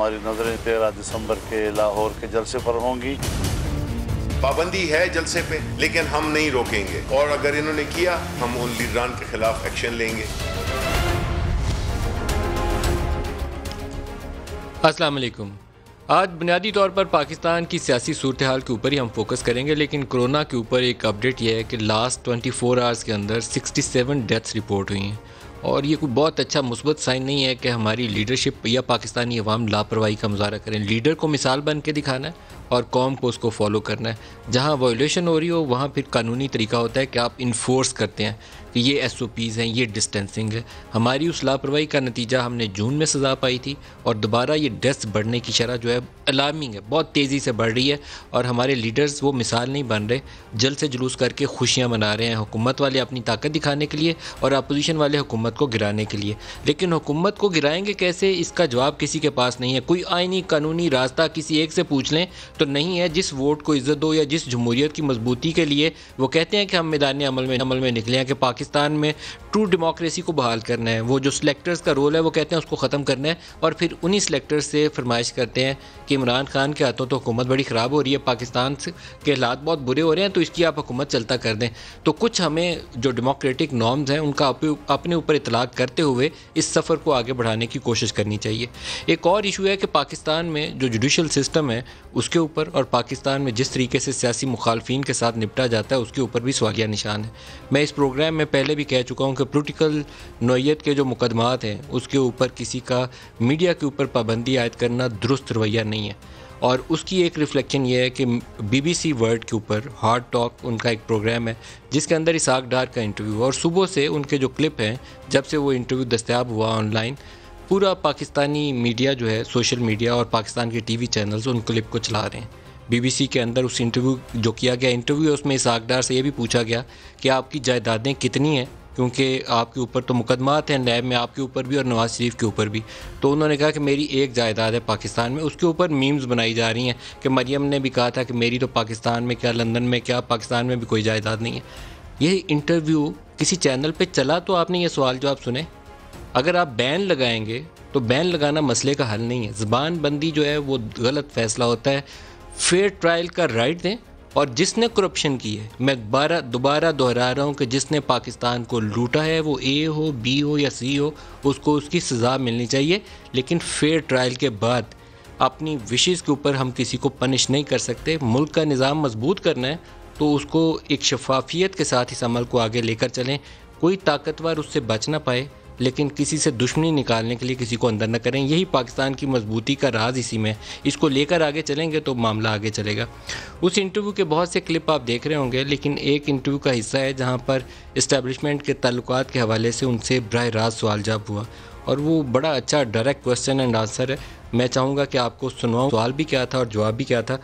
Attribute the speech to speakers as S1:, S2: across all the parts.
S1: हमारी नज़रें 13 दिसंबर के लाहौर के जलसे पर होंगी।
S2: पाबंदी है जलसे पे, लेकिन हम नहीं रोकेंगे और अगर इन्होंने किया हम उन लीडरान के खिलाफ एक्शन लेंगे।
S3: अस्सलाम वालेकुम। आज बुनियादी तौर पर पाकिस्तान की सियासी सूरत हाल के ऊपर ही हम फोकस करेंगे, लेकिन कोरोना के ऊपर एक अपडेट यह है कि लास्ट 24 आवर्स के अंदर 67 डेथ्स रिपोर्ट हुई हैं और ये कोई बहुत अच्छा मुस्बत साइन नहीं है कि हमारी लीडरशिप या पाकिस्तानी अवाम लापरवाही का मुजाहरा करें। लीडर को मिसाल बन के दिखाना है और कौम को उसको फॉलो करना है। जहाँ वायोलेशन हो रही हो वहाँ फिर कानूनी तरीका होता है कि आप इन्फोर्स करते हैं कि ये SOPs हैं, ये डिस्टेंसिंग है। हमारी उस लापरवाही का नतीजा हमने जून में सज़ा पाई थी और दोबारा ये डेथ्स बढ़ने की शरह जो है अलार्मिंग है, बहुत तेज़ी से बढ़ रही है और हमारे लीडर्स वो मिसाल नहीं बन रहे। जल्द से जुलूस करके खुशियाँ मना रहे हैं, हुकूमत वाले अपनी ताकत दिखाने के लिए और अपोजिशन वाले हुकूमत को गिराने के लिए। लेकिन हुकूमत को गिराएंगे कैसे, इसका जवाब किसी के पास नहीं है। कोई आइनी कानूनी रास्ता किसी एक से पूछ लें तो नहीं है। जिस वोट को इज्जत दो या जिस जमहूरियत की मजबूती के लिए वो कहते हैं कि हम मैदान अमल में निकले हैं कि पाकिस्तान में ट्रू डेमोक्रेसी को बहाल करना है, वो जो सिलेक्टर्स का रोल है वो कहते हैं उसको ख़त्म करना है और फिर उन्हीं सिलेक्टर्स से फरमाइश करते हैं कि इमरान खान के हाथों तो हुकूमत बड़ी ख़राब हो रही है, पाकिस्तान के हालात बहुत बुरे हो रहे हैं, तो इसकी आप हुकूमत चलता कर दें। तो कुछ हमें जो डेमोक्रेटिक नॉर्म्स हैं उनका अपने ऊपर इतलाक़ करते हुए इस सफ़र को आगे बढ़ाने की कोशिश करनी चाहिए। एक और इशू है कि पाकिस्तान में जो जुडिशल सिस्टम है उसके ऊपर और पाकिस्तान में जिस तरीके से सियासी मुखालफिन के साथ निपटा जाता है उसके ऊपर भी सवालिया निशान है। मैं इस प्रोग्राम में पहले भी कह चुका हूँ कि पोलिटिकल नौयत के जो मुकदमात हैं उसके ऊपर किसी का मीडिया के ऊपर पाबंदी आयद करना दुरुस्त रवैया नहीं है और उसकी एक रिफ्लेक्शन ये है कि BBC वर्ल्ड के ऊपर हार्ड टॉक उनका एक प्रोग्राम है जिसके अंदर इसाक डार का इंटरव्यू और सुबह से उनके जो क्लिप हैं जब से वो इंटरव्यू दस्तयाब हुआ ऑनलाइन, पूरा पाकिस्तानी मीडिया जो है, सोशल मीडिया और पाकिस्तान के TV चैनल्स उन क्लिप को चला रहे हैं। BBC के अंदर उस इंटरव्यू जो किया गया इंटरव्यू है उसमें इसाक डार से ये भी पूछा गया कि आपकी जायदादें कितनी हैं, क्योंकि आपके ऊपर तो मुकदमात हैं नैब में, आपके ऊपर भी और नवाज शरीफ के ऊपर भी। तो उन्होंने कहा कि मेरी एक जायदाद है पाकिस्तान में। उसके ऊपर मीम्स बनाई जा रही हैं कि मरियम ने भी कहा था कि मेरी तो पाकिस्तान में क्या, लंदन में क्या, पाकिस्तान में भी कोई जायदाद नहीं है। यह इंटरव्यू किसी चैनल पर चला तो आपने ये सवाल जवाब सुने। अगर आप बैन लगाएंगे तो बैन लगाना मसले का हल नहीं है। ज़बान बंदी जो है वो गलत फ़ैसला होता है। फेयर ट्रायल का राइट दें और जिसने करप्शन की है, मैं दोबारा दोहरा रहा हूँ कि जिसने पाकिस्तान को लूटा है वो A हो, B हो या C हो, उसको उसकी सज़ा मिलनी चाहिए। लेकिन फेयर ट्रायल के बाद अपनी विशेज़ के ऊपर हम किसी को पनिश नहीं कर सकते। मुल्क का निज़ाम मजबूत करना है तो उसको एक शफाफियत के साथ इस अमल को आगे लेकर चलें। कोई ताकतवर उससे बच ना पाए, लेकिन किसी से दुश्मनी निकालने के लिए किसी को अंदर न करें। यही पाकिस्तान की मजबूती का राज इसी में। इसको लेकर आगे चलेंगे तो मामला आगे चलेगा। उस इंटरव्यू के बहुत से क्लिप आप देख रहे होंगे, लेकिन एक इंटरव्यू का हिस्सा है जहां पर इस्टेब्लिशमेंट के ताल्लुकात के हवाले से उनसे बराह रास्त सवाल जवाब हुआ और वो बड़ा अच्छा डायरेक्ट क्वेश्चन एंड आंसर है। मैं चाहूँगा कि आपको सुनवाऊँ सवाल भी क्या था और जवाब भी क्या था।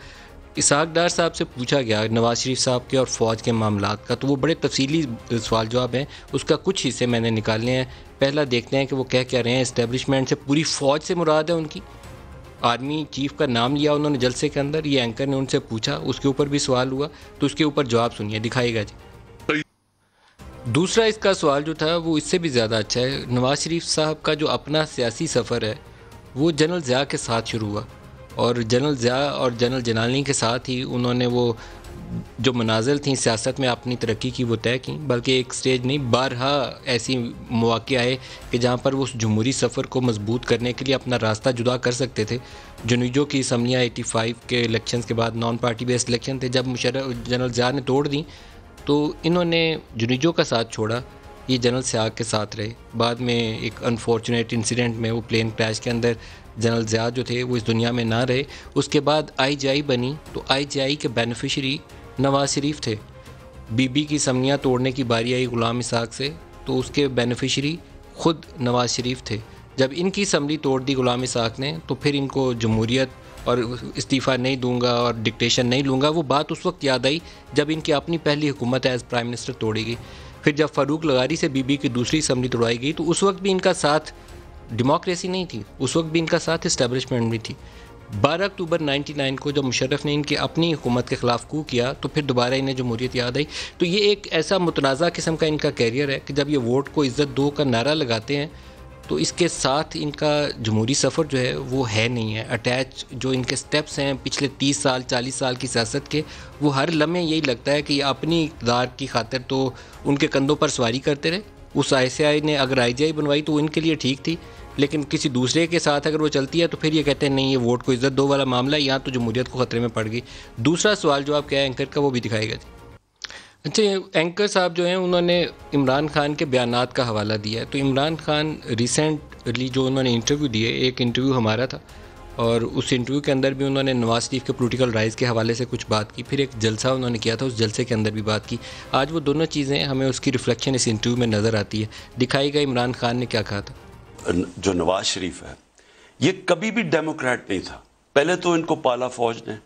S3: इसाक डार साहब से पूछा गया नवाज शरीफ साहब के और फ़ौज के मामलात का, तो वो बड़े तफसीली सवाल जवाब हैं। उसका कुछ हिस्से मैंने निकालने हैं। पहला देखते हैं कि वो क्या रहे हैं। इस्टेब्लिशमेंट से पूरी फ़ौज से मुराद है उनकी। आर्मी चीफ का नाम लिया उन्होंने जलसे के अंदर, ये एंकर ने उनसे पूछा, उसके ऊपर भी सवाल हुआ, तो उसके ऊपर जवाब सुनिए, दिखाएगा जी। दूसरा इसका सवाल जो था वो इससे भी ज़्यादा अच्छा है। नवाज शरीफ साहब का जो अपना सियासी सफ़र है वो जनरल ज़िया के साथ शुरू हुआ और जनरल ज़िया और जनरल जलाली के साथ ही उन्होंने वो जो मनाजिल थी सियासत में अपनी तरक्की की वो तय की। बल्कि एक स्टेज नहीं, बारहा ऐसी मौक़े आए कि जहाँ पर वो उस जमहूरी सफ़र को मजबूत करने के लिए अपना रास्ता जुदा कर सकते थे। जुनीजो की असम्बलियाँ 85 के इलेक्शंस के बाद नॉन पार्टी बेस्ड इलेक्शन थे, जब जनरल ज़िया ने तोड़ दी तो इन्होंने जुनीजो का साथ छोड़ा, ये जनरल ज़िया के साथ रहे। बाद में एक अनफॉर्चुनेट इंसिडेंट में वो प्लेन क्रैश के अंदर जनरल ज़िया जो थे वो इस दुनिया में ना रहे। उसके बाद IGI बनी तो IGI के बेनिफिशरी नवाज शरीफ थे। BB की असम्बलियाँ तोड़ने की बारी आई गुलाम इसाक से तो उसके बेनिफिशरी ख़ुद नवाज शरीफ थे। जब इनकी असम्बली तोड़ दी गुलाम इसाक ने तो फिर इनको जमहूरियत और इस्तीफ़ा नहीं दूंगा और डिक्टेशन नहीं लूँगा, वो बात उस वक्त याद आई जब इनकी अपनी पहली हुकूमत एज़ प्राइम मिनिस्टर तोड़ी गई। फिर जब फ़ारूक लगारी से BB की दूसरी असम्बली तोड़ाई गई तो उस वक्त भी इनका साथ डेमोक्रेसी नहीं थी, उस वक्त भी इनका साथ इस्टेब्लिशमेंट भी थी। 12 अक्टूबर 99 को जब मुशर्रफ ने इनकी अपनी हुकूमत के ख़िलाफ़ कू किया तो फिर दोबारा इन्हें जमहूरियत याद आई। तो ये एक ऐसा मुतनाज़ा किस्म का इनका कैरियर है कि जब ये वोट को इज़्ज़त दो का नारा लगाते हैं तो इसके साथ इनका जमहूरी सफ़र जो है वो है नहीं है अटैच। जो इनके स्टेप्स हैं पिछले 30 साल 40 साल की सियासत के, वो हर लम्हे यही लगता है कि अपनी इक़्तिदार की खातिर तो उनके कंधों पर सवारी करते रहे। उस ICI ने अगर IGI बनवाई तो इनके लिए ठीक थी, लेकिन किसी दूसरे के साथ अगर वो चलती है तो फिर ये कहते हैं नहीं, ये वोट को इज़्ज़त दो वाला मामला है, यहाँ तो जमहूरियत को ख़तरे में पड़ गई। दूसरा सवाल जो आप क्या है एंकर का, वो भी दिखाएगा जी। अच्छा, एंकर साहब जो हैं उन्होंने इमरान खान के बयानात का हवाला दिया है। तो इमरान खान रिसेंटली जो उन्होंने इंटरव्यू दिए, एक इंटरव्यू हमारा था और उस इंटरव्यू के अंदर भी उन्होंने नवाज शरीफ के पॉलिटिकल राइज के हवाले से कुछ बात की, फिर एक जलसा उन्होंने किया था, उस जलसे के अंदर भी बात की। आज वो दोनों चीज़ें हमें उसकी रिफ्लेक्शन इस इंटरव्यू में नज़र आती है। दिखाई गई इमरान खान ने क्या कहा था।
S4: जो नवाज शरीफ है ये कभी भी डेमोक्रेट नहीं था। पहले तो इनको पाला फौज ने,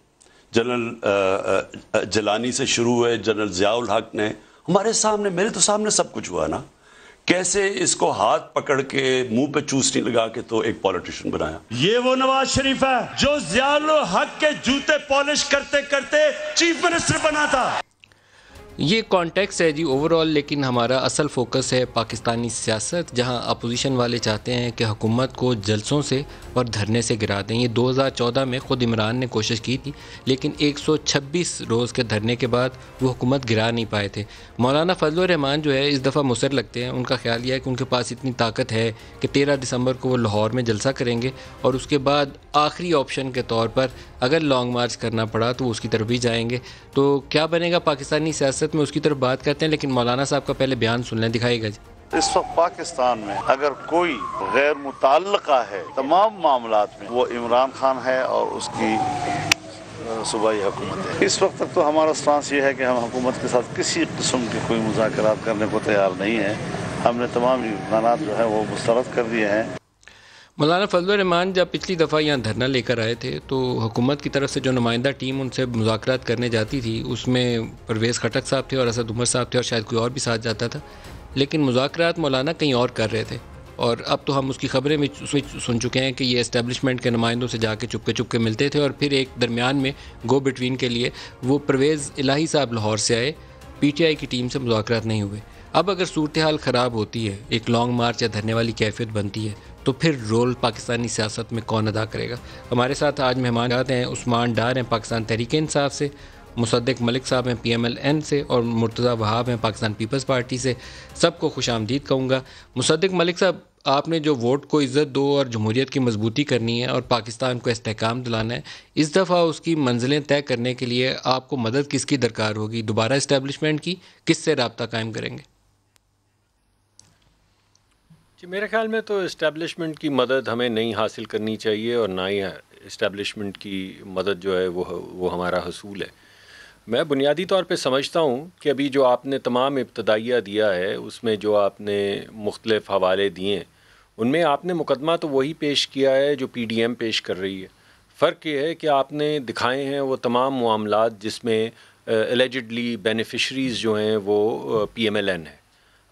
S4: जनरल जलानी से शुरू हुए, जनरल ज़ियाउल हक ने, हमारे सामने, मेरे तो सामने सब कुछ हुआ ना। कैसे इसको हाथ पकड़ के मुंह पे चूसनी लगा के तो एक पॉलिटिशियन बनाया।
S5: ये वो नवाज शरीफ है जो ज़ियाउल हक के जूते पॉलिश करते करते चीफ मिनिस्टर बना था।
S3: ये कॉन्टेक्स्ट है जी ओवरऑल, लेकिन हमारा असल फोकस है पाकिस्तानी सियासत, जहां अपोजिशन वाले चाहते हैं कि हुकूमत को जलसों से और धरने से गिरा दें। ये 2014 में ख़ुद इमरान ने कोशिश की थी, लेकिन 126 रोज़ के धरने के बाद वो हुकूमत गिरा नहीं पाए थे। मौलाना फजल रहमान जो है इस दफ़ा मुसर लगते हैं। उनका ख्याल यह है कि उनके पास इतनी ताकत है कि 13 दिसंबर को वो लाहौर में जलसा करेंगे और उसके बाद आखिरी ऑप्शन के तौर पर अगर लॉन्ग मार्च करना पड़ा तो उसकी तरफ भी जाएंगे। तो क्या बनेगा पाकिस्तानी सियासत में, उसकी तरफ बात करते हैं, लेकिन मौलाना साहब का पहले बयान सुन लें, दिखाएगा जी।
S1: इस वक्त पाकिस्तान में अगर कोई गैर मुतल्लका है तमाम मामलात में, वो इमरान खान है और उसकी सूबाई हुकूमत है। इस वक्त तक तो हमारा स्टांस ये है कि हम हुकूमत के साथ किसी किस्म के कोई मुज़ाकरात करने को तैयार नहीं है। हमने तमाम इम्कानात जो है वो मुस्तरद कर दिए हैं।
S3: मौलाना फजल रहमान जब पिछली दफ़ा यहाँ धरना लेकर आए थे तो हुकूमत की तरफ से जो नुमाइंदा टीम उनसे मुज़ाकरात करने जाती थी उसमें परवेज़ खटक साहब थे और असद उमर साहब थे और शायद कोई और भी साथ जाता था, लेकिन मुज़ाकरात मौलाना कहीं और कर रहे थे। और अब तो हम उसकी खबरें भी सुन चुके हैं कि ये इस्टेब्लिशमेंट के नुमाइंदों से जाके चुपके मिलते थे और फिर एक दरमियान में गो बिटवीन के लिए वो परवेज़ इलाही साहब लाहौर से आए, PTI की टीम से मुज़ाकरात नहीं हुए। अब अगर सूरत हाल ख़राब होती है, एक लॉन्ग मार्च या धरने वाली कैफियत बनती है, तो फिर रोल पाकिस्तानी सियासत में कौन अदा करेगा। हमारे साथ आज मेहमान आते हैं उस्मान डार हैं पाकिस्तान तहरीक इंसाफ से, मुसद्दिक मलिक साहब हैं PMLN से और मुर्तज़ा वहाब हैं पाकिस्तान पीपल्स पार्टी से। सबको खुशामदीद कहूँगा। मुसद्दिक मलिक साहब, आपने जो वोट को इज़्ज़त दो और जमहूरियत की मजबूती करनी है और पाकिस्तान को इस्तेहकाम दिलाना है, इस दफ़ा उसकी मंजिलें तय करने के लिए आपको मदद किसकी दरकार होगी? दोबारा इस्टेब्लिशमेंट की, किससे रब्ता कायम करेंगे?
S6: जी, मेरे ख़्याल में तो इस्टेब्लिशमेंट की मदद हमें नहीं हासिल करनी चाहिए और ना ही इस्टेब्लिशमेंट की मदद जो है वो हमारा हसूल है। मैं बुनियादी तौर पे समझता हूँ कि अभी जो आपने तमाम इब्तदाइया दिया है उसमें जो आपने मुख्तलिफ़ हवाले दिए, उनमें आपने मुकदमा तो वही पेश किया है जो PDM पेश कर रही है। फ़र्क ये है कि आपने दिखाए हैं वो तमाम मामलात जिसमें एलिजिडली बेनिफिशरीज़ जो हैं वो PMLN है।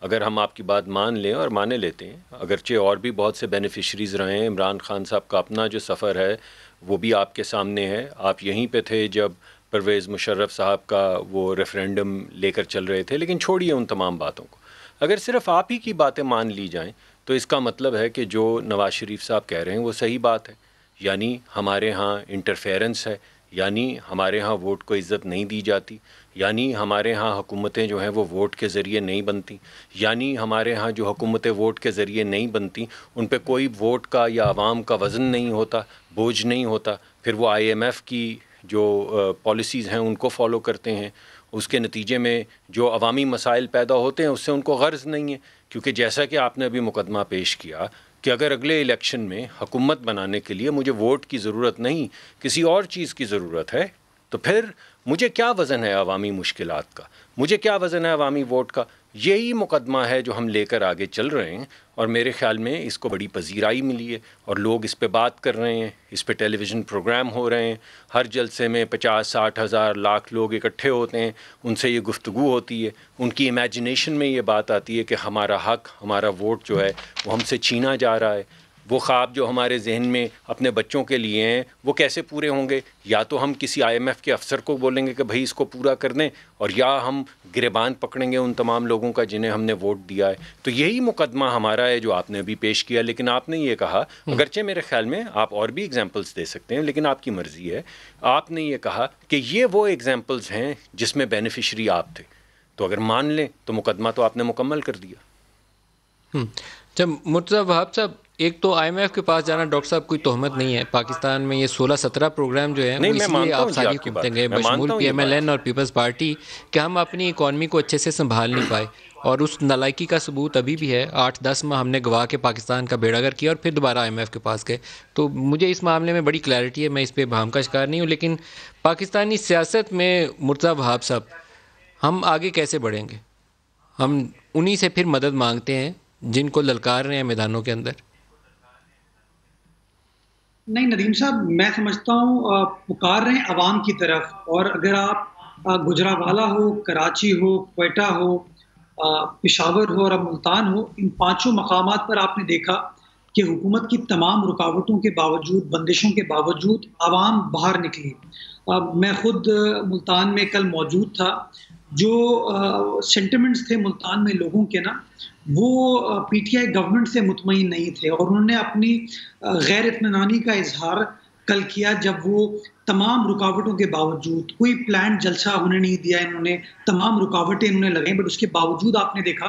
S6: अगर हम आपकी बात मान लें और माने लेते हैं, अगरचे और भी बहुत से बेनिफिशरीज़ रहे हैं, इमरान खान साहब का अपना जो सफ़र है वो भी आपके सामने है। आप यहीं पे थे जब परवेज़ मुशर्रफ साहब का वो रेफरेंडम लेकर चल रहे थे, लेकिन छोड़िए उन तमाम बातों को। अगर सिर्फ़ आप ही की बातें मान ली जाएं तो इसका मतलब है कि जो नवाज़ शरीफ साहब कह रहे हैं वो सही बात है, यानी हमारे यहाँ इंटरफेरेंस है, यानी हमारे यहाँ वोट को इज़्ज़त नहीं दी जाती, यानी हमारे यहाँ हुकूमतें जो हैं वो वोट के ज़रिए नहीं बनती, यानी हमारे यहाँ जो हुकूमतें वोट के ज़रिए नहीं बनती उन पे कोई वोट का या आवाम का वज़न नहीं होता, बोझ नहीं होता। फिर वो IMF की जो पॉलिसीज़ हैं उनको फॉलो करते हैं, उसके नतीजे में जो अवामी मसाइल पैदा होते हैं उससे उनको गर्ज़ नहीं है। क्योंकि जैसा कि आपने अभी मुकदमा पेश किया कि अगर अगले इलेक्शन में हुकूमत बनाने के लिए मुझे वोट की ज़रूरत नहीं, किसी और चीज़ की ज़रूरत है, तो फिर मुझे क्या वज़न है अवामी मुश्किलात का, मुझे क्या वज़न है अवामी वोट का। यही मुकदमा है जो हम लेकर आगे चल रहे हैं और मेरे ख़्याल में इसको बड़ी पजीराई मिली है और लोग इस पे बात कर रहे हैं, इस पे टेलीविज़न प्रोग्राम हो रहे हैं, हर जलसे में 50-60 हज़ार लाख लोग इकट्ठे होते हैं, उनसे ये गुफ्तगू होती है, उनकी इमेजिनेशन में ये बात आती है कि हमारा हक, हमारा वोट जो है वो हमसे छीना जा रहा है। वो ख्वाब जो हमारे जहन में अपने बच्चों के लिए हैं वो कैसे पूरे होंगे? या तो हम किसी IMF के अफसर को बोलेंगे कि भाई इसको पूरा कर दें, और या हम गिरबान पकड़ेंगे उन तमाम लोगों का जिन्हें हमने वोट दिया है। तो यही मुकदमा हमारा है जो आपने अभी पेश किया। लेकिन आपने ये कहा, अगरचे मेरे ख्याल में आप और भी एग्जाम्पल्स दे सकते हैं, लेकिन आपकी मर्ज़ी है, आपने ये कहा कि ये वो एग्जाम्पल्स हैं जिसमें बेनिफिशरी आप थे। तो अगर मान लें तो मुकदमा तो आपने मुकम्मल कर दिया।
S3: जब मुर्तज़ा वहाब साहब, एक तो IMF के पास जाना डॉक्टर साहब कोई तोहमत नहीं है। पाकिस्तान में ये 16-17 प्रोग्राम जो है इसलिए आप सारी घूमते गए बशमूल PMLN और पीपल्स पार्टी कि हम अपनी इकॉनमी को अच्छे से संभाल नहीं पाए, और उस नालायकी का सबूत अभी भी है। 8-10 माह हमने गवा के पाकिस्तान का बेड़ागर किया और फिर दोबारा IMF के पास गए। तो मुझे इस मामले में बड़ी क्लैरिटी है, मैं इस पर भाम का शिकार नहीं हूँ। लेकिन पाकिस्तानी सियासत में मुर्तज़ा वहाब साहब, हम आगे कैसे बढ़ेंगे? हम उन्हीं से फिर मदद मांगते हैं जिनको ललकार रहे हैं मैदानों के अंदर।
S7: नहीं नदीम साहब, मैं समझता हूँ पुकार रहे हैं अवाम की तरफ। और अगर आप गुजरावाला हो, कराची हो, क्वेटा हो, पेशावर हो और अब मुल्तान हो, इन 5 मकामात पर आपने देखा कि हुकूमत की तमाम रुकावटों के बावजूद, बंदिशों के बावजूद आवाम बाहर निकली। मैं खुद मुल्तान में कल मौजूद था। जो सेंटिमेंट्स थे मुल्तान में लोगों के ना, वो PTI गवर्नमेंट से मुतमईन नहीं थे, और उन्होंने अपनी गैर इत्मीनानी का इजहार कल किया जब वो तमाम रुकावटों के बावजूद, कोई प्लान जलसा होने नहीं दिया इन्होंने, तमाम रुकावटें इन्होंने लगाई, बट उसके बावजूद आपने देखा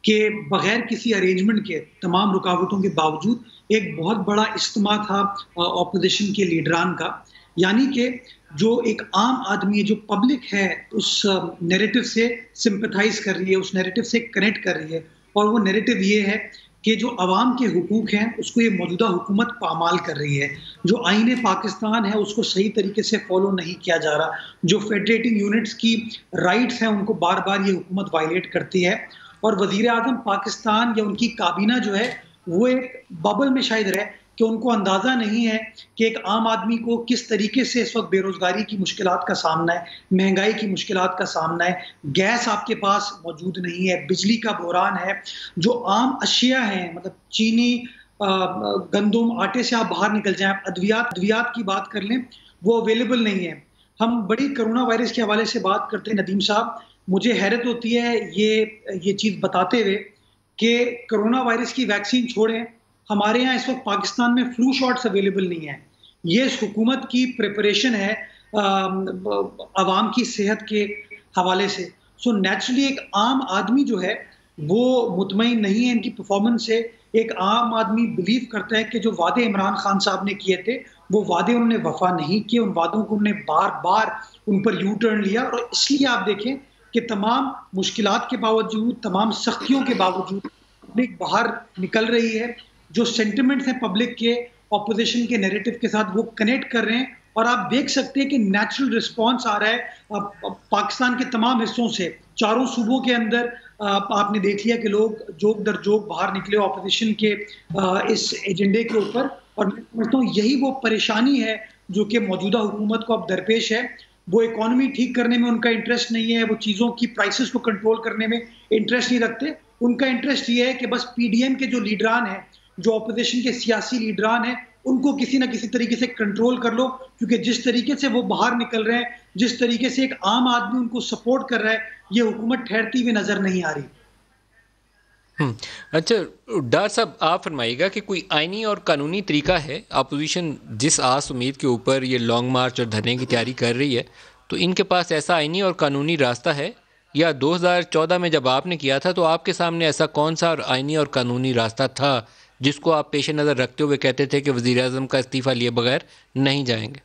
S7: कि बगैर किसी अरेंजमेंट के, तमाम रुकावटों के बावजूद एक बहुत बड़ा इज्तिमा था ऑपोजिशन के लीडरान का। यानी कि जो एक आम आदमी है, जो पब्लिक है, उस नैरेटिव से सिंपैथाइज कर रही है, उस नैरेटिव से कनेक्ट कर रही है। और वो नैरेटिव ये है कि जो अवाम के हुकूक हैं उसको ये मौजूदा हुकूमत पामाल कर रही है। जो आईन पाकिस्तान है उसको सही तरीके से फॉलो नहीं किया जा रहा। जो फेडरेटिंग यूनिट्स की राइट्स हैं उनको बार बार ये हुकूमत वायलेट करती है। और वज़ीर आज़म पाकिस्तान या उनकी काबीना जो है वो एक बबल में शायद रहे कि उनको अंदाज़ा नहीं है कि एक आम आदमी को किस तरीके से इस वक्त बेरोज़गारी की मुश्किलात का सामना है, महंगाई की मुश्किलात का सामना है, गैस आपके पास मौजूद नहीं है, बिजली का बहरान है, जो आम अशिया हैं, मतलब चीनी, गंदम, आटे से आप बाहर निकल जाएं, अद्वियात की बात कर लें, वो अवेलेबल नहीं है। हम बड़ी कोरोना वायरस के हवाले से बात करते हैं नदीम साहब, मुझे हैरत होती है ये चीज़ बताते हुए कि कोरोना वायरस की वैक्सीन छोड़ें, हमारे यहाँ इस वक्त पाकिस्तान में फ्लू शॉट्स अवेलेबल नहीं है। ये इस हुकूमत की प्रिपरेशन है आवाम की सेहत के हवाले से। सो नेचुरली एक आम आदमी जो है वो मुतमईन नहीं है इनकी परफॉर्मेंस से। एक आम आदमी बिलीव करता है कि जो वादे इमरान खान साहब ने किए थे वो वादे उन्होंने वफा नहीं किए, उन वादों को उन्होंने बार बार उन पर यू टर्न लिया। और इसलिए आप देखें कि तमाम मुश्किलात के बावजूद, तमाम सख्तियों के बावजूद पब्लिक बाहर निकल रही है। जो सेंटिमेंट्स हैं पब्लिक के ऑपोजिशन के नैरेटिव के साथ वो कनेक्ट कर रहे हैं। और आप देख सकते हैं कि नेचुरल रिस्पांस आ रहा है पाकिस्तान के तमाम हिस्सों से, चारों सूबों के अंदर। आपने देख लिया कि लोग जोक दर जोक बाहर निकले ऑपोजिशन के इस एजेंडे के ऊपर। और मैं समझता हूँ यही वो परेशानी है जो कि मौजूदा हुकूमत को अब दरपेश है। वो इकॉनमी ठीक करने में उनका इंटरेस्ट नहीं है, वो चीज़ों की प्राइसेस को कंट्रोल करने में इंटरेस्ट नहीं रखते। उनका इंटरेस्ट ये है कि बस PDM के जो लीडरान हैं, जो ऑपोजिशन के सियासी लीडरान हैं, उनको किसी ना किसी तरीके से कंट्रोल कर लो। क्योंकि जिस तरीके से वो बाहर निकल रहे हैं, जिस तरीके से एक आम आदमी उनको सपोर्ट कर रहा है, ये हुकूमत ठहरती हुई नजर नहीं आ रही।
S3: अच्छा डार साहब, आप फरमाइएगा कि कोई आइनी और कानूनी तरीका है, अपोजिशन जिस आस उम्मीद के ऊपर ये लॉन्ग मार्च और धरने की तैयारी कर रही है, तो इनके पास ऐसा आइनी और कानूनी रास्ता है? या 2014 में जब आपने किया था तो आपके सामने ऐसा कौन सा आइनी और कानूनी रास्ता था जिसको आप पेश नज़र रखते हुए कहते थे कि वज़ीर आज़म का इस्तीफ़ा लिए बगैर नहीं जाएंगे?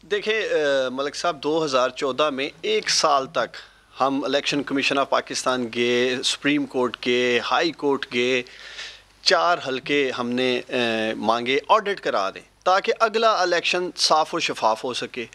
S8: देखिए मलिक साहब, 2014 में 1 साल तक हम इलेक्शन कमीशन ऑफ पाकिस्तान के, सुप्रीम कोर्ट के, हाई कोर्ट के 4 हलके हमने मांगे ऑडिट करा दें ताकि अगला इलेक्शन साफ़ और शफाफ हो सके।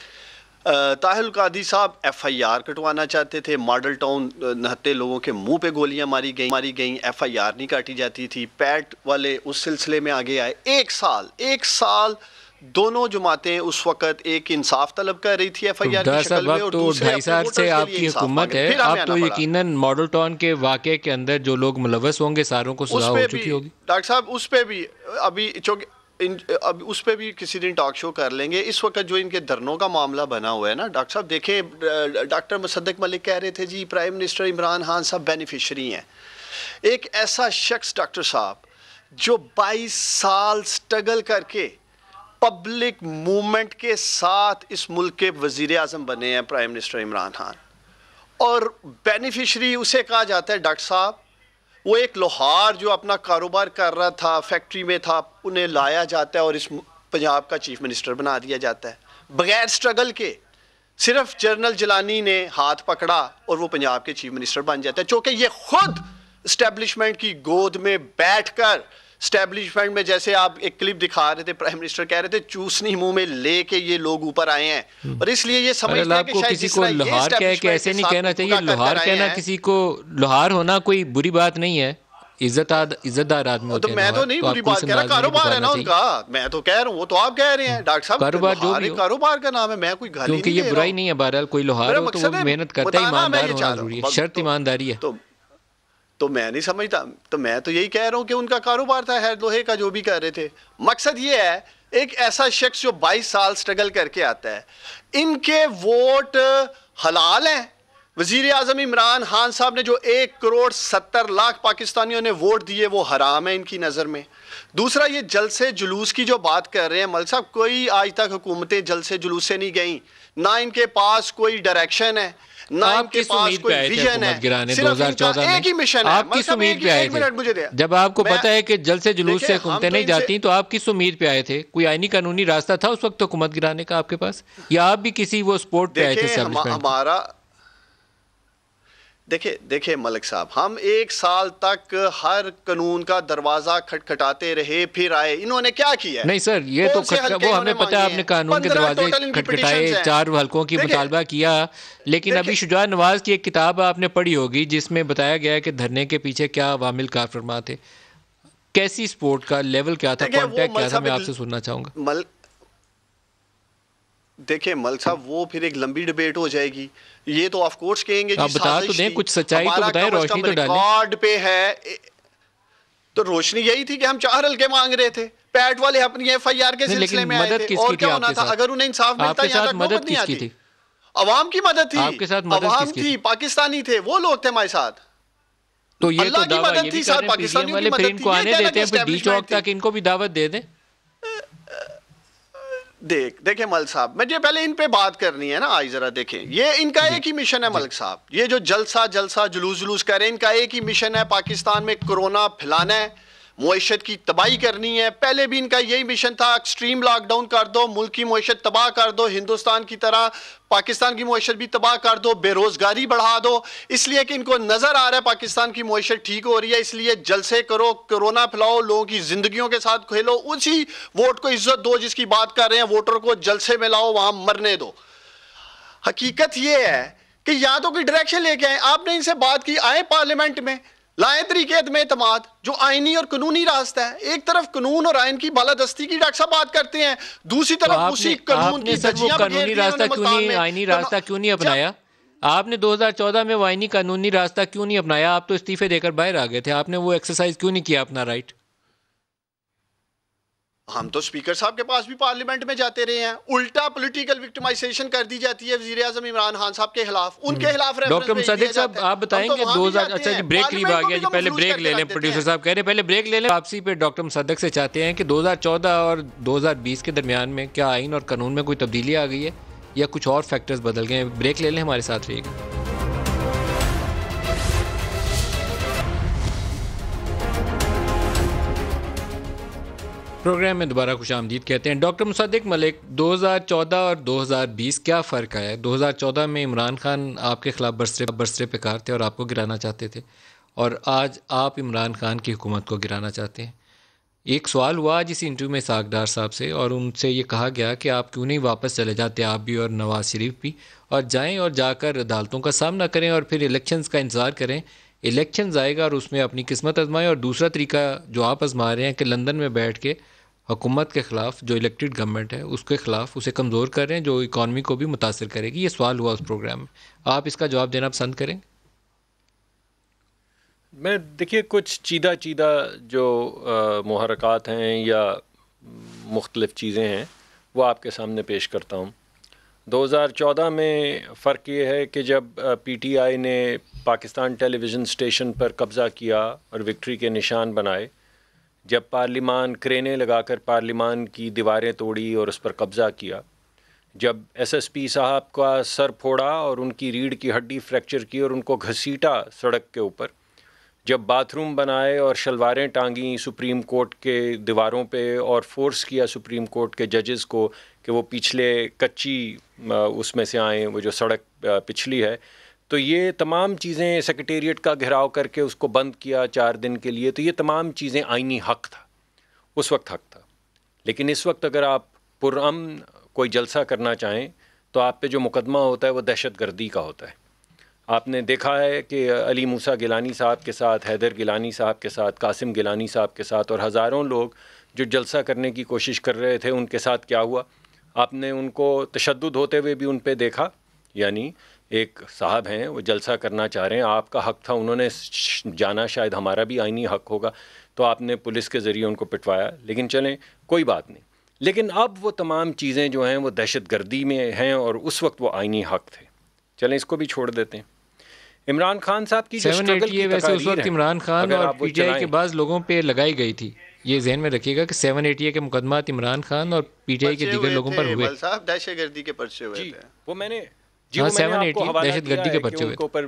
S8: ताहिर कादी साहब FIR कटवाना चाहते थे। मॉडल टाउन 69 लोगों के मुंह पे गोलियां मारी गई, FIR नहीं काटी जाती थी। पैट वाले उस सिलसिले में आगे आए। 1 साल दोनों जमातें उस वक्त एक इंसाफ तलब कर रही थी FIR की शक्ल में, और
S3: तो
S8: दूसरे
S3: 2.5 साल से आपकी हुकूमत है, अब तो यकीनन मॉडल टाउन के वाक़े के अंदर जो लोग मुलव्वस होंगे सारों को सजा हो चुकी होगी।
S8: डॉक्टर साहब उस पे भी अभी अब उस पे भी किसी दिन टॉक शो कर लेंगे। इस वक्त जो इनके धरनों का मामला बना हुआ है ना डॉक्टर साहब, देखें डॉक्टर मुसद्दिक मलिक कह रहे थे जी प्राइम मिनिस्टर इमरान खान साहब बेनिफिशरी हैं। एक ऐसा शख्स डॉक्टर साहब जो 22 साल स्ट्रगल करके पब्लिक मूवमेंट के साथ इस मुल्क के वजीर आज़म बने हैं प्राइम मिनिस्टर इमरान खान, और बेनिफिशरी उसे कहा जाता है डॉक्टर साहब। वो एक लोहार जो अपना कारोबार कर रहा था, फैक्ट्री में था, उन्हें लाया जाता है और इस पंजाब का चीफ मिनिस्टर बना दिया जाता है बगैर स्ट्रगल के। सिर्फ जनरल जिलानी ने हाथ पकड़ा और वो पंजाब के चीफ मिनिस्टर बन जाता है, चूँकि ये खुद इस्टेब्लिशमेंट की गोद में बैठकर स्टैब्लिशमेंट में, जैसे आप एक क्लिप दिखा रहे थे, प्राइम मिनिस्टर कह रहे थे चूसनी मुंह में लेके ये लोग ऊपर आए हैं, और इसलिए ये समझते हैं कि शायद
S3: किसी को लोहार कह के ऐसे नहीं कहना चाहिए। लोहार कहना, किसी को लोहार होना कोई बुरी बात नहीं है, इज्जतदार आदमी होते हैं।
S8: तो मैं तो नहीं बुरी बात कह रहा, कारोबार है ना उनका, मैं तो कह रहा हूँ, वो तो आप कह रहे हैं डॉक्टर साहब,
S3: कारोबार जो भी
S8: कारोबार का नाम है, मैं कोई गाली
S3: क्योंकि ये बुराई नहीं है। बहरहाल कोई लोहार हो तो वो मेहनत करता है, ईमानदार होना जरूरी है, शर्त ईमानदारी है।
S8: तो मैं नहीं समझता, तो मैं तो यही कह रहा हूँ कि उनका कारोबार था है लोहे का जो भी कर रहे थे। मकसद ये है एक ऐसा शख्स जो 22 साल स्ट्रगल करके आता है, इनके वोट हलाल हैं। वजीर आज़म इमरान खान साहब ने जो 1,70,00,000 पाकिस्तानियों ने वोट दिए वो हराम है इनकी नज़र में। दूसरा, ये जलसे जुलूस की जो बात कर रहे हैं मलिक साहब, कोई आज तक हुकूमतें जलसे जुलूस से नहीं गई, ना इनके पास कोई डायरेक्शन है, ना इनके पास कोई विजन है, सिर्फ 2014 में एक ही मिशन है।
S3: आप किस उम्मीद पे आए थे? जब आपको पता है कि जलसे जुलूस से हुकूमतें नहीं जाती, तो आप किस उम्मीद पे आए थे? कोई आईनी कानूनी रास्ता था उस वक्त हुकूमत गिराने का आपके पास, या आप भी किसी वो स्पोर्ट पे आए थे?
S8: हमारा देखिए मलिक साहब, हम 1 साल तक हर कानून का दरवाजा खटखटाते रहे, फिर आए। इन्होंने क्या किया?
S3: नहीं सर, ये तो वो हमें पता है, आपने कानून के दरवाजे खटखटाए, 4 हलकों की मुतालबा किया, लेकिन अभी शुजा नवाज की एक किताब आपने पढ़ी होगी जिसमें बताया गया है कि धरने के पीछे क्या अवामिल कार फरमा थे। कैसी स्पोर्ट का लेवल क्या था, कॉन्टेक्ट क्या था, मैं आपसे सुनना चाहूंगा।
S8: देखिए मलिक साहब, वो फिर एक लंबी डिबेट हो जाएगी। ये तो ऑफ कोर्स कहेंगे
S3: आप बता तो दें, कुछ सच्चाई तो बताएं, रोशनी तो डालें।
S8: रिकॉर्ड पे है तो रोशनी यही थी कि हम 4 हल्के मांग रहे थे, पैट वाले अपनी FIR के सिलसिले में आए थे, और क्या होना था अगर उन्हें इंसाफ मिलता? यहाँ तक मदद किसकी थी? अवाम की मदद थी,
S3: आपके साथ
S8: अवाम थी, पाकिस्तानी थे, वो लोग थे हमारे साथ।
S3: तो ये तो दावा ये भी कर रहे हैं पीसीएम वाले, फिर इनको आने देते हैं, फिर डी चौक तक इनको भी दावत दे दें।
S8: देखिए मलिक साहब, मुझे पहले इन पे बात करनी है ना आज जरा। देखें, ये इनका एक ही मिशन है मलिक साहब, ये जो जलसा जुलूस करें, इनका एक ही मिशन है, पाकिस्तान में कोरोना फैलाना है, मुआशत की तबाही करनी है। पहले भी इनका यही मिशन था, एक्सट्रीम लॉकडाउन कर दो, मुल्क की मुआशत तबाह कर दो, हिंदुस्तान की तरह पाकिस्तान की मुआशत भी तबाह कर दो, बेरोजगारी बढ़ा दो। इसलिए कि इनको नजर आ रहा है पाकिस्तान की मुआशत ठीक हो रही है, इसलिए जलसे करो, कोरोना फैलाओ, लोगों की जिंदगियों के साथ खेलो, उसी वोट को इज्जत दो जिसकी बात कर रहे हैं, वोटर को जलसे में लाओ, वहां मरने दो। हकीकत यह है कि या तो कोई डायरेक्शन लेके आए, आपने इनसे बात की, आए पार्लियामेंट में, लाए तरीके में एतमाद जो आईनी और कानूनी रास्ता है। एक तरफ कानून और आइन की बालादस्ती की डॉक्टर साहब बात करते हैं, दूसरी तरफ उसी कानून की धज्जियां
S3: कानूनी रास्ता क्यों नहीं, आईनी रास्ता क्यों नहीं अपनाया? आपने 2014 में वो आईनी कानूनी रास्ता क्यों नहीं अपनाया? आप तो इस्तीफे देकर बाहर आ गए थे, आपने वो एक्सरसाइज क्यों नहीं किया अपना राइट?
S8: हम तो स्पीकर साहब के पास भी पार्लियामेंट में जाते रहे हैं, उल्टा पॉलिटिकल विक्टिमाइजेशन कर दी जाती है वजीर आज़म इमरान खान साहब के खिलाफ, उनके खिलाफ।
S3: डॉक्टर मुसद्दिक साहब, आप बताएंगे 2000, अच्छा जी ब्रेक करीब आ गया जी, पहले ब्रेक ले लें, प्रोड्यूसर साहब कह रहे हैं पहले ब्रेक ले लें। वापसी पे डॉक्टर मुसद्दिक से चाहते हैं कि 2014 और 2020 के दरमियान में क्या आइन और कानून में कोई तब्दीली आ गई है या कुछ और फैक्टर्स बदल गए हैं? ब्रेक ले लें, हमारे साथ रहिएगा। प्रोग्राम में दोबारा खुशामदीद कहते हैं। डॉक्टर मुसद्दिक मलिक, 2014 और 2020 क्या फ़र्क आया? 2014 में इमरान खान आपके ख़िलाफ़ बरसरे पे कार थे और आपको गिराना चाहते थे, और आज आप इमरान खान की हुकूमत को गिराना चाहते हैं। एक सवाल हुआ आज इसी इंटरव्यू में सागडार साहब से, और उनसे ये कहा गया कि आप क्यों नहीं वापस चले जाते, आप भी और नवाज शरीफ भी, और जाएँ और जाकर अदालतों का सामना करें और फिर इलेक्शंस का इंतज़ार करें। इलेक्शंस आएगा और उसमें अपनी किस्मत आजमाएं। और दूसरा तरीका जो आप आजमा रहे हैं कि लंदन में बैठ के हुकूमत के ख़िलाफ़, जो इलेक्टेड गवर्नमेंट है उसके ख़िलाफ़ उसे कमज़ोर कर रहे हैं, जो इकॉनमी को भी मुतासर करेगी। ये सवाल हुआ उस प्रोग्राम में, आप इसका जवाब देना पसंद करेंगे?
S6: मैं देखिए कुछ चीदा जो मुहरक़ात हैं या मुख्तलिफ़ चीज़ें हैं वो आपके सामने पेश करता हूँ। 2014 में फ़र्क ये है कि जब PTI ने पाकिस्तान टेलीविज़न स्टेशन पर कब्ज़ा किया और विक्ट्री के निशान बनाए, जब पार्लिमान क्रेनें लगाकर पार्लिमान की दीवारें तोड़ी और उस पर कब्ज़ा किया, जब SSP साहब का सर फोड़ा और उनकी रीढ़ की हड्डी फ्रैक्चर की और उनको घसीटा सड़क के ऊपर, जब बाथरूम बनाए और शलवारें टांगी सुप्रीम कोर्ट के दीवारों पे और फोर्स किया सुप्रीम कोर्ट के जजेस को कि वो पिछले कच्ची उसमें से आएँ, वो जो सड़क पिछली है, तो ये तमाम चीज़ें सेक्रेटेरिएट का घेराव करके उसको बंद किया 4 दिन के लिए, तो ये तमाम चीज़ें आईनी हक़ था, उस वक्त हक़ था। लेकिन इस वक्त अगर आप पुरअमन कोई जलसा करना चाहें तो आप पे जो मुकदमा होता है वो दहशतगर्दी का होता है। आपने देखा है कि अली मूसा गिलानी साहब के साथ, हैदर गिलानी साहब के साथ, कासिम गिलानी साहब के साथ और हज़ारों लोग जो जलसा करने की कोशिश कर रहे थे, उनके साथ क्या हुआ? आपने उनको तशद्दुद होते हुए भी उन पे देखा। यानी एक साहब हैं, वो जलसा करना चाह रहे हैं, आपका हक़ था, उन्होंने जाना, शायद हमारा भी आईनी हक़ होगा, तो आपने पुलिस के ज़रिए उनको पिटवाया। लेकिन चलें, कोई बात नहीं। लेकिन अब वो तमाम चीज़ें जो हैं वो दहशतगर्दी में हैं और उस वक्त वो आईनी हक़ थे। चलें, इसको भी छोड़ देते हैं। इमरान खान साहब की जो स्ट्रगल की
S3: वैसे उस वक्त इमरान खान और PTI के बाद लोगों पे लगाई गई थी, ये जहन में रखिएगा कि 780 के मुकदमात इमरान खान और PTI के दीगर लोगों पर हुए।
S8: साहब दहशतगर्दी के पर्चे हुए थे।
S6: वो मैंने
S3: 780 दहशतगर्दी के पर्चे हुए थे।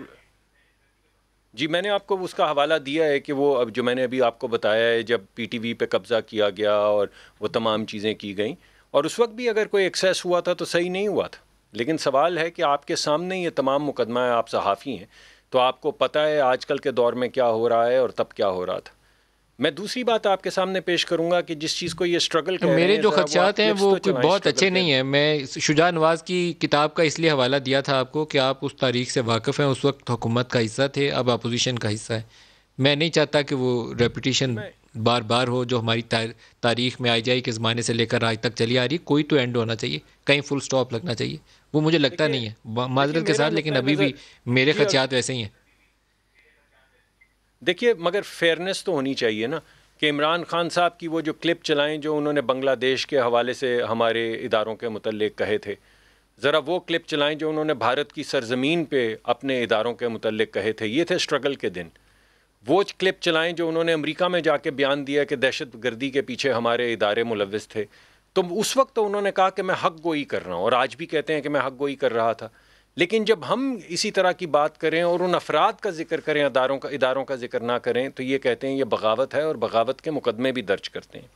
S6: जी, मैंने आपको उसका हवाला दिया है कि वो अब जो मैंने अभी आपको बताया है, जब PTV पे कब्ज़ा किया गया और वो तमाम चीज़ें की गई, और उस वक्त भी अगर कोई एक्सेस हुआ था तो सही नहीं हुआ था। लेकिन सवाल है कि आपके सामने ये तमाम मुकदमा है, आप सहाफ़ी हैं, तो आपको पता है आजकल के दौर में क्या हो रहा है और तब क्या हो रहा था। मैं दूसरी बात आपके सामने पेश करूंगा कि जिस चीज़ को ये स्ट्रगल कह रहे हैं,
S3: मेरे जो खदशात हैं वो कोई बहुत अच्छे नहीं हैं। मैं शुजा नवाज़ की किताब का इसलिए हवाला दिया था आपको कि आप उस तारीख से वाकिफ़ हैं, उस वक्त हुकूमत का हिस्सा थे, अब अपोजिशन का हिस्सा है। मैं नहीं चाहता कि वो रेपिटेशन बार बार हो जो हमारी तारीख में IGI के ज़माने से लेकर आज तक चली आ रही। कोई तो एंड होना चाहिए, कहीं फुल स्टॉप लगना चाहिए। वो मुझे लगता नहीं है, माजरत के साथ, लेकिन अभी भी मेरे खदशात वैसे ही हैं।
S6: देखिए, मगर फेयरनेस तो होनी चाहिए ना, कि इमरान खान साहब की वो जो क्लिप चलाएं जो उन्होंने बांग्लादेश के हवाले से हमारे इदारों के मुतल्लिक कहे थे, ज़रा वो क्लिप चलाएं जो उन्होंने भारत की सरज़मीन पे अपने इदारों के मुतल्लिक कहे थे। ये थे स्ट्रगल के दिन। वो क्लिप चलाएं जो उन्होंने अमेरिका में जाके बयान दिया कि दहशतगर्दी के पीछे हमारे इदारे मुलव्विस थे, तो उस वक्त तो उन्होंने कहा कि मैं हक़ गोई कर रहा हूँ, और आज भी कहते हैं कि मैं हक़ गोई कर रहा था। लेकिन जब हम इसी तरह की बात करें और उन अफराद का जिक्र करें, इदारों का जिक्र ना करें, तो ये कहते हैं ये बगावत है, और बगावत के मुकदमे भी दर्ज करते हैं।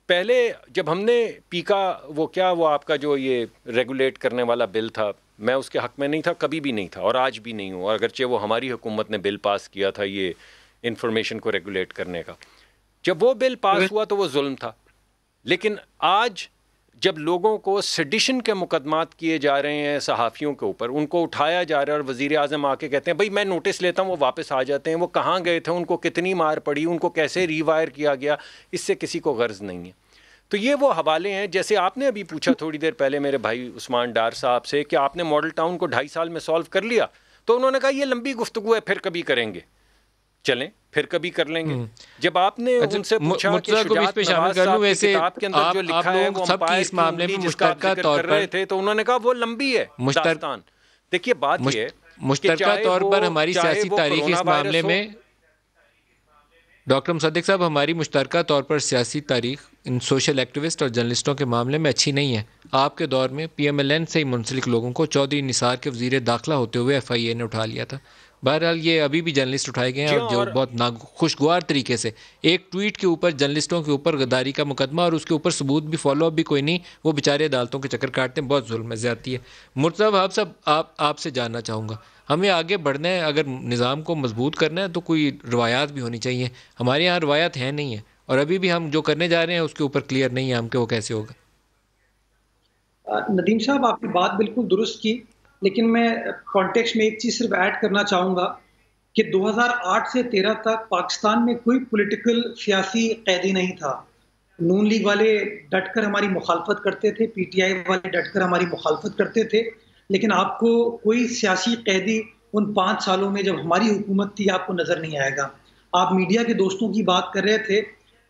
S6: पहले जब हमने पीका वो आपका जो ये रेगुलेट करने वाला बिल था, मैं उसके हक़ में नहीं था, कभी भी नहीं था, और आज भी नहीं हूँ। और अगरचे वो हमारी हुकूमत ने बिल पास किया था ये इंफॉर्मेशन को रेगुलेट करने का, जब वो बिल पास हुआ तो वो जुल्म था। लेकिन आज जब लोगों को सेडिशन के मुकदमात किए जा रहे हैं सहाफ़ियों के ऊपर, उनको उठाया जा रहा है, और वज़ीर आज़म आके कहते हैं भाई मैं नोटिस लेता हूँ, वो वापस आ जाते हैं। वो कहाँ गए थे, उनको कितनी मार पड़ी, उनको कैसे रीवायर किया गया, इससे किसी को गर्ज नहीं है। तो ये वो हवाले हैं। जैसे आपने अभी पूछा थोड़ी देर पहले मेरे भाई उस्मान डार साहब से कि आपने मॉडल टाउन को 2.5 साल में सॉल्व कर लिया, तो उन्होंने कहा ये लंबी गुफ्तगू है, फिर कभी करेंगे। चलें, फिर कभी कर लेंगे। जब आपने उनसे पूछा कि शुजात नवाज साहब की किताब के अंदर जो लिखा है वो अंपायर
S3: इस मामले में मुश्तरका तौर पर
S6: रहे थे, तो उन्होंने कहा वो लंबी है दास्तान। देखिए, बात ये
S3: मुश्तरका तौर पर हमारी सियासी तारीख इस मामले में, डॉक्टर मुसद्दिक साहब, हमारी मुश्तरका तौर पर सियासी तारीख इन सोशल एक्टिविस्ट और जर्नलिस्टों के मामले में अच्छी नहीं है। आपके दौर में PMLN से ही मुंसलिक लोगों को चौधरी निसार के वज़ीर दाखिला होते हुए FIA ने उठा लिया था। बहरहाल ये अभी भी जर्नलिस्ट उठाए गए हैं, और जो बहुत नाखुशगवार तरीके से एक ट्वीट के ऊपर जर्नलिस्टों के ऊपर गद्दारी का मुकदमा, और उसके ऊपर सबूत भी, फॉलो अप भी कोई नहीं, वो बेचारे अदालतों के चक्कर काटते हैं। बहुत जुल्म है, ज़्यादती है। मुर्तज़ा साहब, आपसे जानना चाहूँगा, हमें आगे बढ़ना है, अगर निज़ाम को मजबूत करना है तो कोई रवायात भी होनी चाहिए। हमारे यहाँ रवायात है नहीं है, और अभी भी हम जो करने जा रहे हैं उसके ऊपर क्लियर नहीं है हम कि वो कैसे होगा।
S7: नदीम साहब, आपकी बात बिल्कुल दुरुस्त की, लेकिन मैं कॉन्टेक्स्ट में एक चीज़ सिर्फ ऐड करना चाहूँगा कि 2008 से 13 तक पाकिस्तान में कोई पॉलिटिकल सियासी कैदी नहीं था। नून लीग वाले डटकर हमारी मुखालफत करते थे, पीटीआई वाले डटकर हमारी मुखालफत करते थे, लेकिन आपको कोई सियासी कैदी उन 5 सालों में जब हमारी हुकूमत थी आपको नज़र नहीं आएगा। आप मीडिया के दोस्तों की बात कर रहे थे,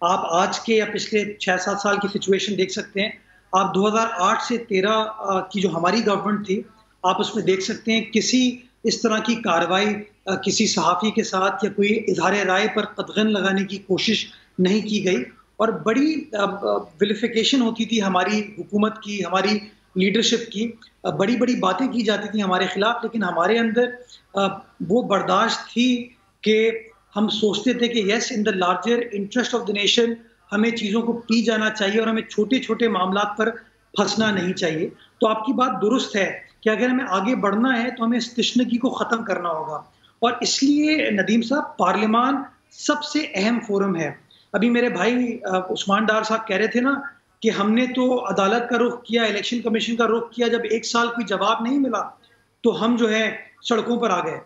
S7: आप आज के या पिछले 6-7 साल की सिचुएशन देख सकते हैं। आप 2008 से 13 की जो हमारी गवर्नमेंट थी, आप उसमें देख सकते हैं किसी इस तरह की कार्रवाई किसी सहाफ़ी के साथ या कोई इज़हार राय पर कदगन लगाने की कोशिश नहीं की गई और बड़ी विलिफिकेशन होती थी हमारी हुकूमत की, हमारी लीडरशिप की, बड़ी-बड़ी बातें की जाती थी हमारे खिलाफ, लेकिन हमारे अंदर वो बर्दाश्त थी कि हम सोचते थे कि yes, in the larger interest of the nation हमें चीज़ों को पी जाना चाहिए और हमें छोटे-छोटे मामलात पर फंसना नहीं चाहिए। तो आपकी बात दुरुस्त है कि अगर हमें आगे बढ़ना है तो हमें इस तशनगी को ख़त्म करना होगा और इसलिए नदीम साहब, पार्लियामान सबसे अहम फोरम है। अभी मेरे भाई उस्मान डार साहब कह रहे थे ना कि हमने तो अदालत का रुख किया, इलेक्शन कमीशन का रुख किया, जब 1 साल कोई जवाब नहीं मिला तो हम जो है सड़कों पर आ गए।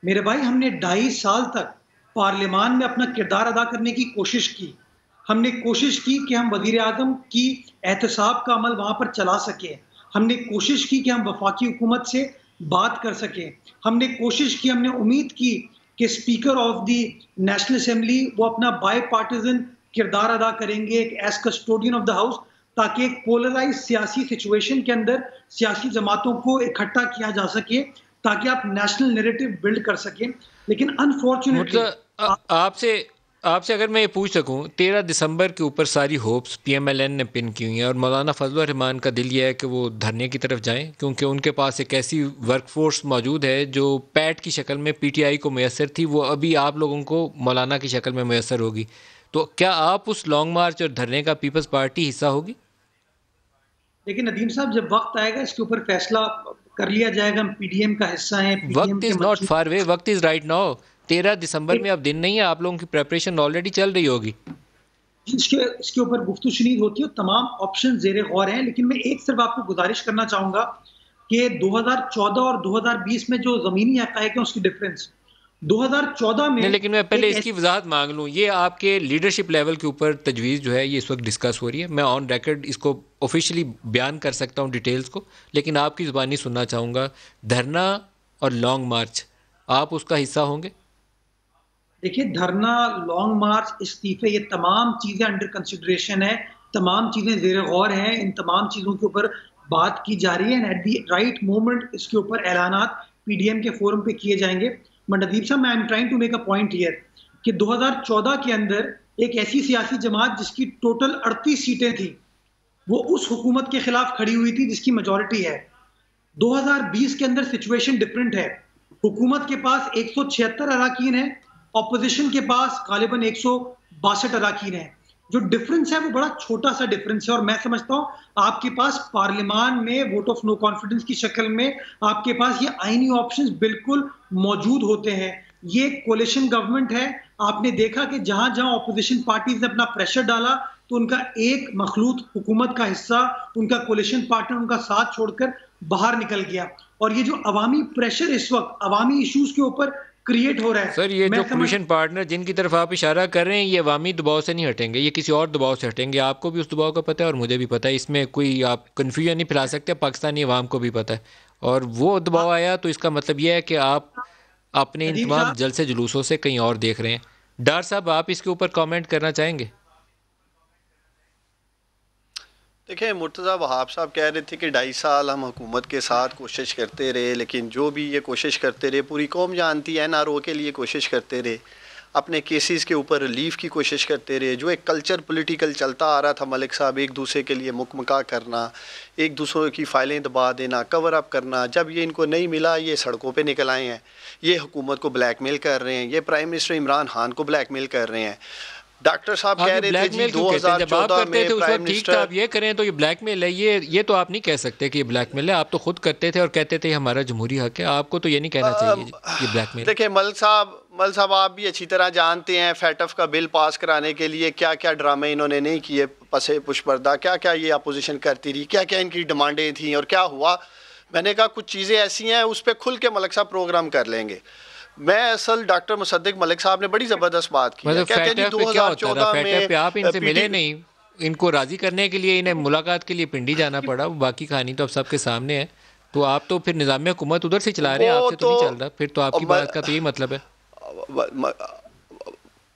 S7: मेरे भाई, हमने 2.5 साल तक पार्लियामान में अपना किरदार अदा करने की कोशिश की। हमने कोशिश की कि हम वज़ीर आज़म की एहतसाब का अमल वहाँ पर चला सकें। हमने कोशिश की कि हम वफाकी हुकूमत से बात कर सकें। हमने कोशिश की, हमने उम्मीद की कि speaker of the national assembly वो अपना बाई पार्टिजन किरदार अदा करेंगे एक as custodian of the house, ताकि एक पोलराइज सियासी सिचुएशन के अंदर सियासी जमातों को इकट्ठा किया जा सके ताकि आप नेशनल नैरेटिव बिल्ड कर सकें। लेकिन अनफॉर्चुनेटली
S3: आपसे अगर मैं ये पूछ सकूं, 13 दिसंबर के ऊपर सारी होप्स पीएमएलएन ने पिन की हुई हैं और मौलाना फजल रहमान का दिल ये है कि वो धरने की तरफ जाएं क्योंकि उनके पास एक ऐसी वर्कफोर्स मौजूद है जो पैट की शक्ल में पीटीआई को मैसर थी, वो अभी आप लोगों को मौलाना की शक्ल में मैसर होगी। तो क्या आप उस लॉन्ग मार्च और धरने का पीपल्स पार्टी हिस्सा होगी?
S7: लेकिन नदीम साहब, जब वक्त आएगा इसके ऊपर फैसला कर लिया जाएगा। हम पीडीएम का हिस्सा हैं।
S3: वक्त इज नॉट फार वे, वक्त इज राइट नाउ। 13 दिसंबर में अब दिन नहीं है, आप लोगों की प्रेपरेशन ऑलरेडी चल रही होगी।
S7: इसके ऊपर गुफ्तगू शुनीद होती है, तमाम ऑप्शन जेर गौर हैं, लेकिन मैं एक सिर्फ आपको गुजारिश करना चाहूंगा कि 2014 और 2020 में जो ज़मीनी हक़ाइक़ हैं उसकी डिफरेंस 2014 में।
S3: लेकिन मैं पहले इसकी वजाहत मांग लूँ, ये आपके लीडरशिप लेवल के ऊपर तजवीज़ जो है ये इस वक्त डिस्कस हो रही है। मैं ऑन रिकॉर्ड इसको ऑफिशियली बयान कर सकता हूँ डिटेल्स को, लेकिन आपकी ज़ुबानी सुनना चाहूँगा। धरना और लॉन्ग मार्च, आप उसका हिस्सा होंगे?
S7: देखिए, धरना, लॉन्ग मार्च, इस्तीफे, ये तमाम चीज़ें अंडर कंसिडरेशन है, तमाम चीज़ें ज़ेर गौर हैं, इन तमाम चीज़ों के ऊपर बात की जा रही है and at the right moment इसके ऊपर ऐलानात पीडीएम के फोरम पे किए जाएंगे। नदीम साहब, मैं I am trying to make a point here कि 2014 के अंदर एक ऐसी सियासी जमात जिसकी टोटल 38 सीटें थी, वो उस हुकूमत के खिलाफ खड़ी हुई थी जिसकी मेजॉरिटी है। 2020 के अंदर सिचुएशन डिफरेंट है। हुकूमत के पास 176 अराकीन है, ऑपोजिशन के पास गालिबन 162 अराकीन है। जो डिफरेंस है वो बड़ा छोटा सा डिफरेंस है और मैं समझता हूँ आपके पास पार्लियामान में वोट ऑफ नो कॉन्फिडेंस की शक्ल में आपके पास ये आईनी ऑप्शंस बिल्कुल मौजूद होते हैं। ये कोलिशन गवर्नमेंट है। आपने देखा कि जहां जहां ऑपोजिशन पार्टीज ने अपना प्रेशर डाला तो उनका एक मखलूत हुकूमत का हिस्सा, उनका कोलिशन पार्टनर उनका साथ छोड़कर बाहर निकल गया। और ये जो अवामी प्रेशर इस वक्त अवामी इश्यूज के ऊपर क्रिएट हो रहा है
S3: सर, ये जो कोलिशन पार्टनर जिनकी तरफ आप इशारा कर रहे हैं, ये अवामी दबाव से नहीं हटेंगे, ये किसी और दबाव से हटेंगे। आपको भी उस दबाव का पता है और मुझे भी पता है, इसमें कोई आप कन्फ्यूजन नहीं फैला सकते। पाकिस्तानी अवाम को भी पता है और वो दबाव आया तो इसका मतलब ये है कि आप अपने इन तमाम जलसे जुलूसों से कहीं और देख रहे हैं। डार साहब, आप इसके ऊपर कमेंट करना चाहेंगे?
S8: देखिए, मुर्तज़ा वहाब साहब कह रहे थे कि 2.5 साल हम हुकूमत के साथ कोशिश करते रहे, लेकिन जो भी ये कोशिश करते रहे पूरी कौम जानती है, एनआरओ के लिए कोशिश करते रहे, अपने केसेस के ऊपर रिलीफ की कोशिश करते रहे। जो एक कल्चर पॉलिटिकल चलता आ रहा था मलिक साहब, एक दूसरे के लिए मुकमका करना, एक दूसरे की फाइलें दबा देना, कवर अप करना, जब ये इनको नहीं मिला ये सड़कों पे निकल आए हैं, ये हुकूमत को ब्लैकमेल कर रहे हैं, ये प्राइम मिनिस्टर इमरान खान को ब्लैकमेल कर रहे हैं। डॉक्टर साहब कह रहे थे जी 2014 में प्राइम मिनिस्टर,
S3: आप ये करें तो ये ब्लैकमेल है। ये तो आप नहीं कह सकते कि ये ब्लैकमेल है। आप तो खुद करते थे और कहते थे हमारा जमहूरी हक है। आपको तो ये नहीं कहना चाहिए ये ब्लैकमेल।
S8: देखिए मलिक साहब आप भी अच्छी तरह जानते हैं फैटफ का बिल पास कराने के लिए क्या क्या ड्रामे इन्होंने नहीं किए, पसे पुष्पर्दा क्या क्या ये अपोजिशन करती रही, क्या क्या इनकी डिमांडें थी और क्या हुआ। मैंने कहा कुछ चीज़ें ऐसी हैं उस पर खुल के मलिक साहब प्रोग्राम कर लेंगे। मैं असल डॉक्टर मुसद्दिक मलिक साहब ने बड़ी ज़बरदस्त बात की है। कहते हैं 2014 में
S3: आप इनसे मिले नहीं, इनको राज़ी करने के लिए इन्हें मुलाकात के लिए पिंडी जाना पड़ा, बाकी कहानी तो अब सबके सामने है। तो आप तो फिर निज़ाम हुकूमत उधर से चला रहे हैं, आपसे तो नहीं चल रहा, फिर तो आपकी बात का तो यही मतलब है।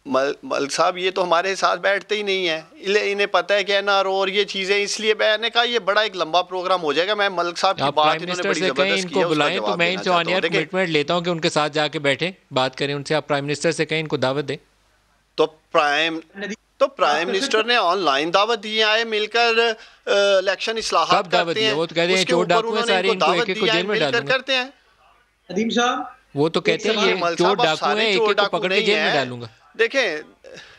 S8: मलिक साहब ये तो हमारे साथ बैठते ही नहीं है, इन्हें पता है कि एनआरओ और ये चीज़ें, इसलिए मैंने कहा ये बड़ा एक लंबा प्रोग्राम हो जाएगा। मैं मलिक साहब की बात इन्होंने बड़ी ज़बरदस्त की है, उसका
S3: बुलाएं तो मैं इनसे ऑन एयर कमिटमेंट लेता हूं कि उनके साथ जाके बैठें, बात करें उनसे। आप प्राइम मिनिस्टर से कहें इनको दावत दें।
S8: तो प्राइम मिनिस्टर ने ऑनलाइन दावत दी है, आए मिलकर इलेक्शन इस्लाहात करते हैं।
S3: वो तो कहते हैं चोर डाकू हैं सारे, इनको एक एक को जेल में डाल दूंगा
S8: करते हैं।
S7: नदीम साहब
S3: वो तो कहते हैं ये चोर डाकू हैं, एक एक को पकड़ के जेल में डालूंगा।
S8: देखें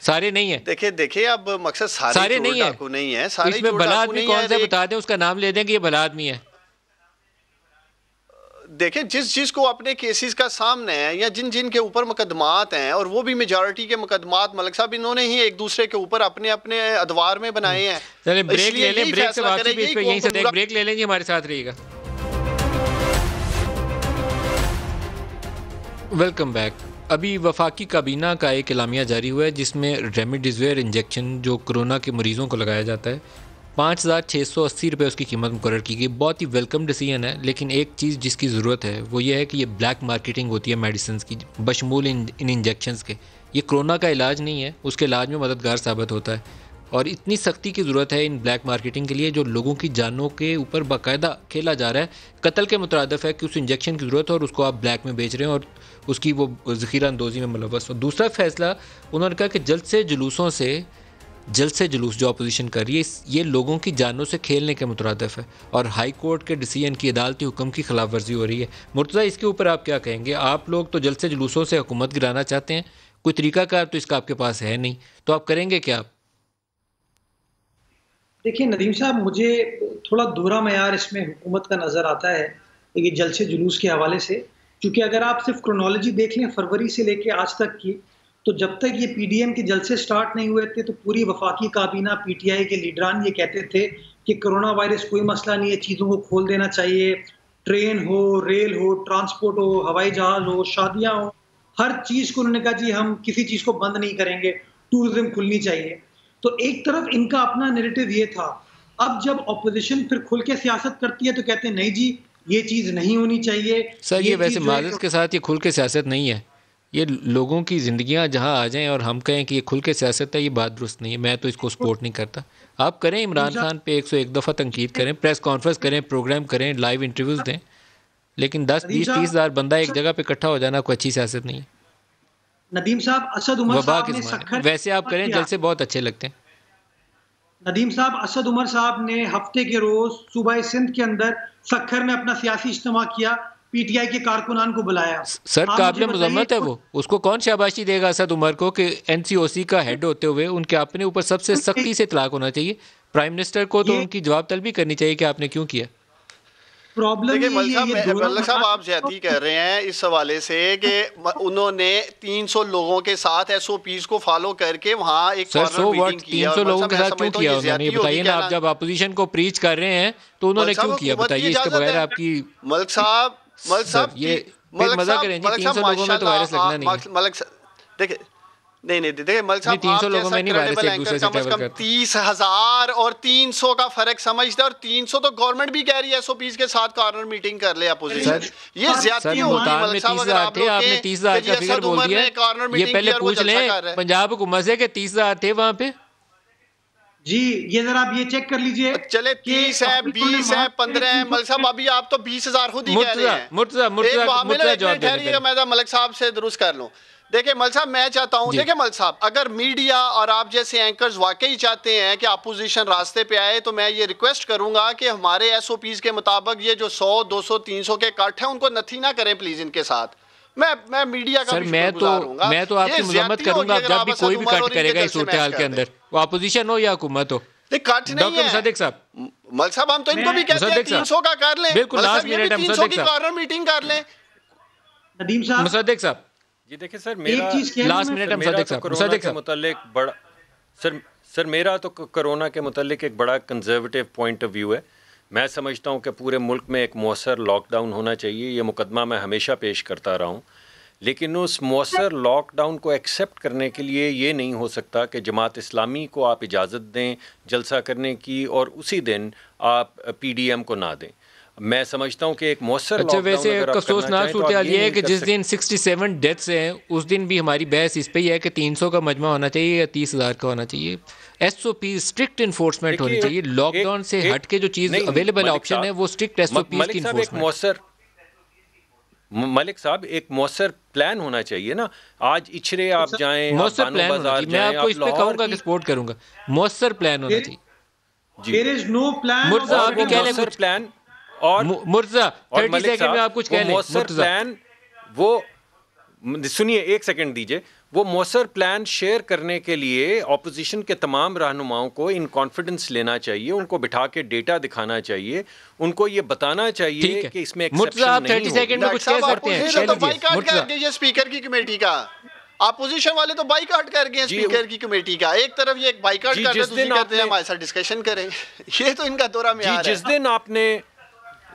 S3: सारे नहीं है,
S8: देखिए अब मकसद सारे नहीं है, नहीं है सारे।
S3: इसमें भला आदमी कौन सा बता दें, उसका नाम ले दें कि ये भला आदमी है।
S8: देखें जिस को अपने केसेस का सामने है या जिन के ऊपर मुकदमात हैं, और वो भी मेजॉरिटी के मुकदमात मलिक साहब इन्होंने ही एक दूसरे के ऊपर अपने अपने अदवार में बनाए हैं।
S3: चलिए ब्रेक ले लें, ब्रेक से वापसी पेश पे यहीं से एक ब्रेक ले लें जी, हमारे साथ रहिएगा। Welcome back. अभी वफाकी काबीना का एक एलामिया जारी हुआ है जिसमें रेमडेसिविर इंजेक्शन जो कोरोना के मरीज़ों को लगाया जाता है 5,680 रुपये उसकी कीमत मुकर्रर की गई। बहुत ही वेलकम डिसीजन है, लेकिन एक चीज़ जिसकी ज़रूरत है वो ये है कि ये ब्लैक मार्केटिंग होती है मेडिसिन की, बशमूल इन इंजेक्शंस के। ये कोरोना का इलाज नहीं है, उसके इलाज में मददगार साबित होता है। और इतनी सख्ती की ज़रूरत है इन ब्लैक मार्केटिंग के लिए जो लोगों की जानों के ऊपर बाकायदा खेला जा रहा है। कत्ल के मुतरादिफ है कि उस इंजेक्शन की ज़रूरत है और उसको आप ब्लैक में बेच रहे हैं और उसकी वो ज़ख़ीरा अंदोज़ी में मुलव्वस हो। दूसरा फ़ैसला उन्होंने कहा कि जल्द से जुलूस जो अपोजिशन कर रही है ये लोगों की जानों से खेलने के मुतरादिफ है और हाई कोर्ट के डिसीजन की अदालती हुक्म की खिलाफ वर्जी हो रही है। मुर्तज़ा इसके ऊपर आप क्या कहेंगे? आप लोग तो जल्द से जुलूसों से हुकूमत गिराना चाहते हैं, कोई तरीकाकार तो इसका आपके पास है नहीं, तो आप करेंगे क्या? आप
S7: देखिए नदीम साहब, मुझे थोड़ा दोहरा मयार इसमें हुकूमत का नज़र आता है ये जलसे जुलूस के हवाले से, क्योंकि अगर आप सिर्फ क्रोनोलॉजी देख लें फरवरी से लेके आज तक की, तो जब तक ये पीडीएम के जलसे स्टार्ट नहीं हुए थे तो पूरी वफाकी काबीना पीटीआई के लीडरान ये कहते थे कि कोरोना वायरस कोई मसला नहीं है, चीज़ों को खोल देना चाहिए, ट्रेन हो, रेल हो, ट्रांसपोर्ट हो, हवाई जहाज़ हो, शादियाँ हो, हर चीज़ को उन्होंने कहा जी हम किसी चीज़ को बंद नहीं करेंगे, टूरिज्म खुलनी चाहिए। तो एक तरफ इनका अपना नैरेटिव ये था। अब जब ऑपोजिशन फिर खुल के सियासत करती है तो कहते हैं नहीं जी ये चीज़ नहीं होनी चाहिए।
S3: सर ये वैसे माजरत के साथ ये खुल के सियासत नहीं है, ये लोगों की ज़िंदगियां जहां आ जाएं और हम कहें कि ये खुल के सियासत है, ये बात दुरुस्त नहीं है। मैं तो इसको सपोर्ट नहीं करता। आप करें इमरान खान पे 101 दफ़ा तनकीद करें, प्रेस कॉन्फ्रेंस करें, प्रोग्राम करें, लाइव इंटरव्यूज़ दें, लेकिन 10-20-30 हज़ार बंदा एक जगह पे इकट्ठा हो जाना कोई अच्छी सियासत नहीं है।
S7: नदीम साहब असद उमर साहब ने सखर,
S3: वैसे आप करें जलसे बहुत अच्छे लगते हैं।
S7: नदीम साहब असद उमर साहब ने हफ्ते के रोज सूबाई सिंध के अंदर सखर में अपना सियासी इज्तिमा किया, पीटीआई के कारकुनान को बुलाया।
S3: सर काबिल मज़म्मत है वो, उसको कौन शाबाशी देगा असद उमर को कि एनसीओसी का हेड होते हुए उनके अपने ऊपर सबसे सख्ती से इतलाक होना चाहिए। प्राइम मिनिस्टर को तो उनकी जवाब तलबी करनी चाहिए कि आपने क्यों किया।
S8: देखिए मलिक साहब आप ज्यादती कह रहे हैं इस हवाले से कि उन्होंने 300 लोगों के साथ एसओपीज को फॉलो करके वहाँ एक कॉर्नर मीटिंग की।
S3: 300 लोगों के साथ क्यों किया उन्होंने, ये बताइए ना। आप जब अपोजिशन को प्रीच कर रहे हैं तो उन्होंने क्यों किया, बताइए इसके बगैर आपकी।
S8: मलिक साहब
S3: ये मजा करें जी, 300 लोगों में तो वायरस लगना नहीं है।
S8: मलिक देखिए देखिए मलिक साहब
S3: 300 लोगों में नहीं वायरस एक दूसरे से ट्रैवल करते।
S8: 30,000 और 300 का फर्क समझते हैं, और 300 तो गवर्नमेंट भी कह रही है एसओपीज के साथ कॉर्नर मीटिंग कर ले अपोजिशन। ये ज्यादती होगी मलिक साहब। अगर आप लोग
S3: आपने 30,000 का फिगर बोल दिया, ये पहले पूछ लें पंजाब हुकूमत से कि 30,000 थे वहां पे
S7: जी। ये जरा आप ये चेक कर लीजिए।
S8: चले 30 है, 20 है, 15 है। मलिक साहब अभी आप तो 20,000 खुद ही कह रहे हैं। मैं मलिक साहब से दुरुस्त कर लूं। देखिए मलिक साहब मैं चाहता हूं, देखिए मलिक साहब अगर मीडिया और आप जैसे एंकर्स वाकई चाहते हैं कि अपोजिशन रास्ते पे आए, तो मैं ये रिक्वेस्ट करूंगा कि हमारे एसओपीज के मुताबिक ये जो 100, 200, 300 के कट हैं उनको नथी ना करें प्लीज इनके साथ। मैं मीडिया का
S3: सर मैं तो आपकी मजम्मत करूंगा जब भी कोई भी कट करेगा इस सूरत हाल के अंदर, वो अपोजिशन हो या हुकूमत हो।
S8: कट नहीं है
S3: मुसद्दिक साहब,
S8: मलिक साहब हम तो इनको भी कहते हैं 300 का कर लें,
S3: बिल्कुल लास्ट मिनट है मुसद्दिक साहब,
S8: कॉर्नर मीटिंग कर लें।
S7: नदीम साहब,
S3: मुसद्दिक साहब
S6: जी देखिए सर मेरा
S3: लास्ट मिनट है मुसद्दिक साहब, मुसद्दिक साहब
S6: मुतल्लिक बड़ा सर मेरा तो कोरोना के मुतल्लिक एक बड़ा कंजर्वेटिव पॉइंट ऑफ व्यू है। मैं समझता हूँ कि पूरे मुल्क में एक मौसर लॉकडाउन होना चाहिए। ये मुकदमा मैं हमेशा पेश करता रहा हूँ, लेकिन उस मौसर लॉकडाउन को एक्सेप्ट करने के लिए ये नहीं हो सकता कि जमात इस्लामी को आप इजाज़त दें जलसा करने की और उसी दिन आप PDM को ना दें। मैं समझता हूँ कि एक मौसर
S3: अच्छा, वैसे अफसोसनाक सूरत हाल ये है कि जिस दिन 67 डेथ्स हैं उस दिन भी हमारी बहस इस पे ही है कि 300 का मजमा होना चाहिए या 30,000 का होना चाहिए। SOP स्ट्रिक्ट इन्फोर्समेंट होनी चाहिए। लॉकडाउन से हट के जो चीज़ अवेलेबल ऑप्शन है वो स्ट्रिक्ट SOP की इन्फोर्समेंट।
S6: मलिक साहब, एक मौसर प्लान होना चाहिए ना। आज इचरे आप जाएं,
S3: मौसर प्लान होना चाहिए। मैं आपको इस पे कहूँगा कि सपोर्ट करूँगा, मौसर प्लान होना चाहिए।
S7: There is no plan.
S3: मुर्जा आप भी कह लें कुछ
S6: प्लान और
S3: मुर्जा 30 सेकंड में आप कुछ कह लें।
S6: मौसर प्लान वो सुनिए, 1 सेकंड दीजिए। वो मौसर प्लान शेयर करने के लिए ऑपोजिशन के तमाम रहनुमाओं को इन कॉन्फिडेंस लेना चाहिए, उनको बिठा के डेटा दिखाना चाहिए, उनको ये बताना चाहिए कि इसमें
S3: एक्सेप्शन नहीं है। 30 सेकंड में कुछ कह सकते हैं।
S8: तो बाइकाट कर दीजिए स्पीकर की कमेटी का। अपोजिशन वाले तो बाइकाट कर गए स्पीकर की कमेटी का। एक तरफ ये एक बाइकाट कर रहे हैं, दूसरी कहते हैं हमारे साथ डिस्कशन करें। ये तो इनका दौरा में आ रहा है।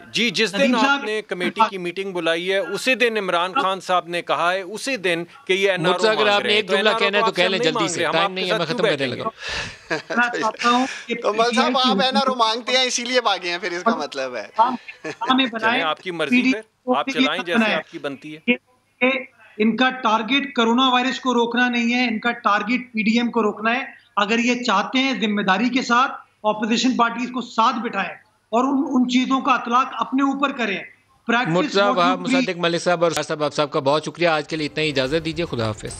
S6: जिस दिन आपने कमेटी की मीटिंग बुलाई है उसी दिन इमरान खान साहब ने कहा है, उसी दिन कि ये
S3: NRO अगर आपने एक जुमला कहना है तो कह लें जल्दी से, टाइम नहीं है, मैं खत्म करने लगा।
S8: तो मल साहब आप NRO मांगते हैं इसीलिए भागे हैं, फिर इसका मतलब है
S6: आपकी मर्जी पे आप चलाएं जैसे आपकी बनती है।
S7: इनका टारगेट कोरोना वायरस को रोकना नहीं है, इनका टारगेट PDM को रोकना है। अगर ये चाहते हैं जिम्मेदारी के साथ ऑपोजिशन पार्टीज को साथ बिठाएं और उन चीजों का इतलाक अपने ऊपर करें।
S3: मुर्तज़ा मुसद्दिक मलिक साहब और साहब आप सबका बहुत शुक्रिया। आज के लिए इतना ही, इजाजत दीजिए। खुदा हाफिज।